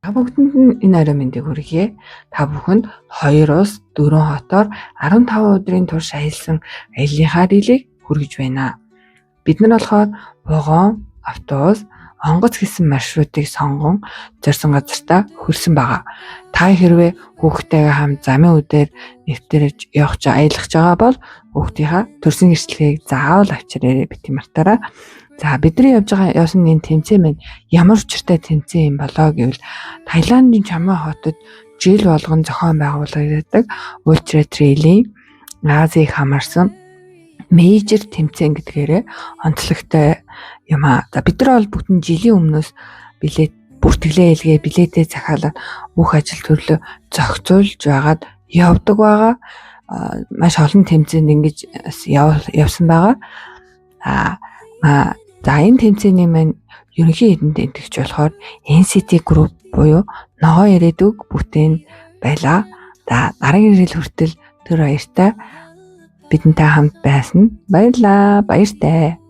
Та бүгдэнд нь энэ орой мэндийг хүргье. Та бүхэнд 2-4 хотоор 15 өдрийн турш аялсан аяллахаа дийлийг хүргэж байна. Бид нар болохоор вагон, автобус, онгоц гэсэн маршрутыг сонгон зорьсон газартаа хүрсэн байгаа. Та хэрвээ хүүхдтэйгээ хамт замын үдээр нэвтэрж аялах байгаа бол хүүхдийнхаа төрсөн гэрчлэгийг заавал авчирээрэй бити мартаарай. За бидний явсан энэ тэмцээн маань ямар учиртай тэмцээн юм болоо гэвэл Таиландын Чамой хотод жил болгон зохион байгуулагддаг Ультра Трейлийн Азийг хамаарсан мейжер тэмцээн гэдгээрээ онцлогтой юм аа. За бид нар бол бүгд жилийн өмнөөс бүртгэлээ илгээ билетээ захиалаад бүх ажил төрлөө зохицуулж байгаад явдаг байгаа. Маш олон тэмцээнд ингэж явсан байгаа. За энэ тэмцээний маань ерөнхий эдэнд тэмцэгч болохоор NCT Group буюу ногоо ирээдүг бүтээн байлаа. За дараагийн жил хүртэл тэр баяртай бидэнтэй хамт байсан. Баярлалаа. Баяртай.